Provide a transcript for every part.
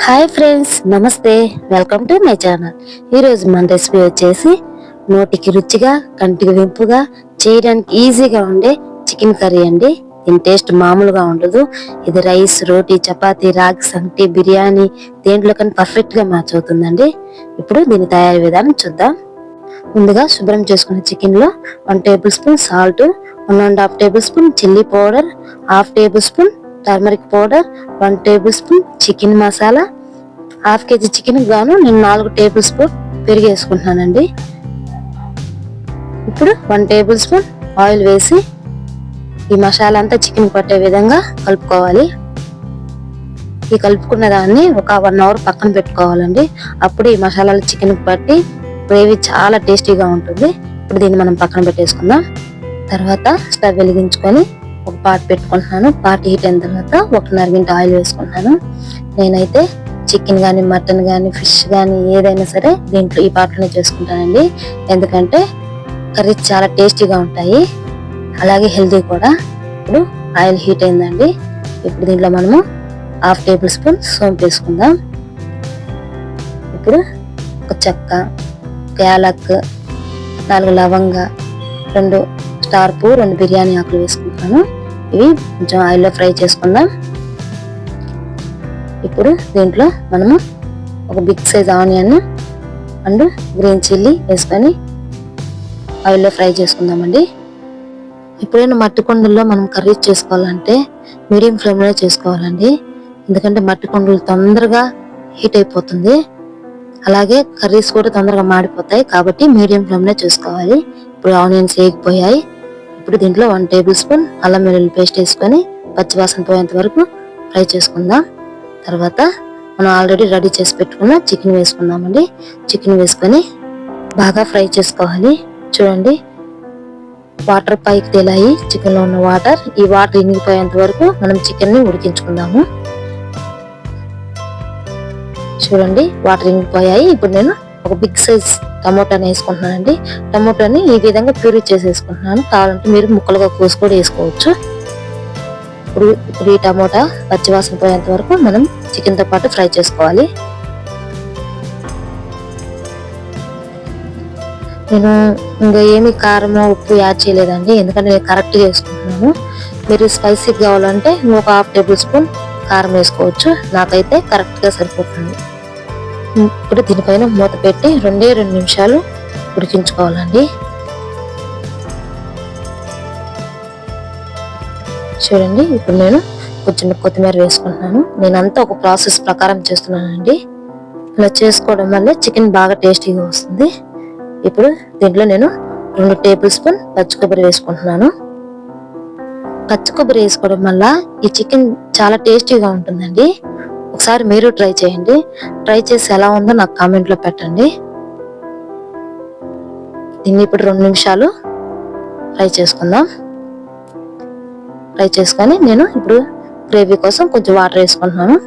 Hi friends, నమస్తే. Welcome to my channel. ఈరోజు మన రెసిపీ వచ్చేసి నోటికి రుచిగా, కంటికి వెంపుగా, చేయడానికి ఈజీగా ఉండే చికెన్ కర్రీ అండి. దీని టేస్ట్ మామూలుగా ఉండదు. ఇది రైస్, రోటీ, చపాతీ, రాగి సంగటి, బిర్యానీ దేంట్లో కానీ పర్ఫెక్ట్ గా మ్యాచ్ అవుతుందండి. ఇప్పుడు దీని తయారీ విధానం చూద్దాం. ముందుగా శుభ్రం చేసుకున్న చికెన్ లో 1 table spoon salt, 1.5 table spoon chilli powder, 1/2 table spoon turmeric powder, 1 table spoon chicken masala, 1/2 KG chicken గాను నేను 4 టేబుల్ స్పూన్ పెరుగు వేసుకుంటున్నానండి. ఇప్పుడు 1 టేబుల్ స్పూన్ ఆయిల్ వేసి ఈ మసాలా అంతా చికెన్ పట్టే విధంగా కలుపుకోవాలి. ఈ కలుపుకున్న దాన్ని ఒక 1 అవర్ పక్కన పెట్టుకోవాలండి. అప్పుడు ఈ మసాలాలు చికెన్ పట్టి గ్రేవీ చాలా టేస్టీగా ఉంటుంది. ఇప్పుడు దీన్ని మనం పక్కన పెట్టేసుకుందాం. తర్వాత స్టవ్ వెలిగించుకొని ఒక పాట్ పెట్టుకుంటున్నాను. పాట్ హీట్ అయిన తర్వాత 1.5 గంట ఆయిల్ వేసుకుంటున్నాను. నేనైతే చికెన్ కానీ, మటన్ కానీ, ఫిష్ కానీ ఏదైనా సరే దీంట్లో ఈ పాట్లోనే చేసుకుంటానండి. ఎందుకంటే కర్రీస్ చాలా టేస్టీగా ఉంటాయి, అలాగే హెల్తీ కూడా. ఇప్పుడు ఆయిల్ హీట్ అయిందండి. ఇప్పుడు దీంట్లో మనము 1/2 టేబుల్ స్పూన్ సోంపు వేసుకుందాం. ఇప్పుడు ఒక చెక్క, యాలక్, 4 లవంగ, 2 స్టార్ పువ్వు, 2 బిర్యానీ ఆకులు వేసుకుంటాను. ఇవి కొంచెం ఆయిల్లో ఫ్రై చేసుకుందాం. ఇప్పుడు దీంట్లో మనము ఒక big size onion and green chilli వేసుకొని ఆయిల్లో ఫ్రై చేసుకుందామండి. ఎప్పుడైనా మట్టి కుండల్లో మనం కర్రీస్ చేసుకోవాలంటే మీడియం ఫ్లేమ్లో చేసుకోవాలండి. ఎందుకంటే మట్టి కుండలు తొందరగా హీట్ అయిపోతుంది, అలాగే కర్రీస్ కూడా తొందరగా మాడిపోతాయి. కాబట్టి మీడియం ఫ్లేమ్లో చేసుకోవాలి. ఇప్పుడు ఆనియన్స్ వేగిపోయాయి. ఇప్పుడు దీంట్లో 1 టేబుల్ స్పూన్ అల్లం వెల్లుల్లి పేస్ట్ వేసుకొని పచ్చివాసన పోయేంత వరకు ఫ్రై చేసుకుందాం. తర్వాత మనం ఆల్రెడీ రెడీ చేసి పెట్టుకున్న చికెన్ వేసుకుందామండి. చికెన్ వేసుకొని బాగా ఫ్రై చేసుకోవాలి. చూడండి, వాటర్ పైకి తేలాయి చికెన్లో ఉన్న వాటర్. ఈ వాటర్ ఇనిగిపోయేంత వరకు మనం చికెన్ని ఉడికించుకుందాము. చూడండి, వాటర్ ఇంగిపోయాయి. ఇప్పుడు నేను ఒక బిగ్ సైజ్ టమోటాని వేసుకుంటున్నానండి. టమోటాని ఈ విధంగా ప్యూరీ చేసేసుకుంటున్నాను. కావాలంటే మీరు ముక్కలుగా కోసి కూడా వేసుకోవచ్చు. ఇప్పుడు ఈ టమోటా పచ్చివాసన పోయేంత వరకు మనం చికెన్ తో పాటు ఫ్రై చేసుకోవాలి. నేను ఇంకా ఏమి కారం, ఉప్పు యాడ్ చేయలేదండి, ఎందుకంటే నేను కరెక్ట్ చేసుకుంటున్నాను. మీరు స్పైసీ కావాలంటే ఒక 1/2 టేబుల్ స్పూన్ కారం వేసుకోవచ్చు. నాకైతే కరెక్ట్ గా సరిపోతుంది. ఇప్పుడు దీనిపైన మూత పెట్టి 2 నిమిషాలు ఉడికించుకోవాలండి. చూడండి, ఇప్పుడు నేను కొంచెం కొత్తిమీర వేసుకుంటున్నాను. నేనంతా ఒక ప్రాసెస్ ప్రకారం చేస్తున్నానండి. ఇలా చేసుకోవడం వల్ల చికెన్ బాగా టేస్టీగా వస్తుంది. ఇప్పుడు దీంట్లో నేను 2 టేబుల్ స్పూన్ పచ్చి కొబ్బరి వేసుకుంటున్నాను. పచ్చి కొబ్బరి వేసుకోవడం వల్ల ఈ చికెన్ చాలా టేస్టీగా ఉంటుందండి. ఒకసారి మీరు ట్రై చేయండి. ట్రై చేసి ఎలా ఉందో నాకు కామెంట్ లో పెట్టండి. దీన్ని ఇప్పుడు 2 నిమిషాలు ఫ్రై చేసుకుందాం. ఫ్రై చేసుకొని నేను ఇప్పుడు గ్రేవీ కోసం కొంచెం వాటర్ వేసుకుంటున్నాను.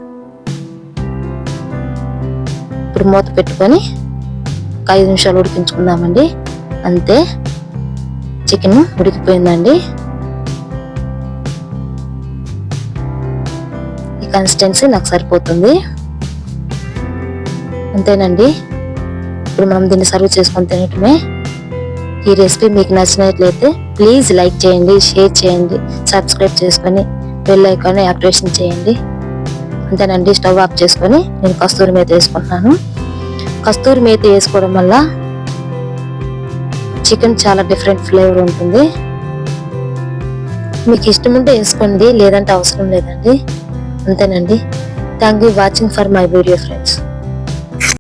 ఇప్పుడు మూత పెట్టుకొని ఒక 5 నిమిషాలు ఉడికించుకుందామండి. అంతే, చికెన్ ఉడికిపోయిందండి. కన్సిస్టెన్సీ నాకు సరిపోతుంది. అంతేనండి. ఇప్పుడు మనం దీన్ని సర్వ్ చేసుకొని తినటమే. ఈ రెసిపీ మీకు నచ్చినట్లయితే ప్లీజ్ లైక్ చేయండి, షేర్ చేయండి, సబ్స్క్రైబ్ చేసుకొని బెల్ ఐకాన్ యాక్టివేషన్ చేయండి. అంతేనండి. స్టవ్ ఆఫ్ చేసుకొని నేను కస్తూరి మేతి వేసుకుంటున్నాను. కస్తూరి మేతి వేసుకోవడం వల్ల చికెన్ చాలా డిఫరెంట్ ఫ్లేవర్ ఉంటుంది. మీకు ఇష్టం ఉంటే వేసుకోండి, లేదంటే అవసరం లేదండి. అంతేనండి. Thank you watching for my video friends.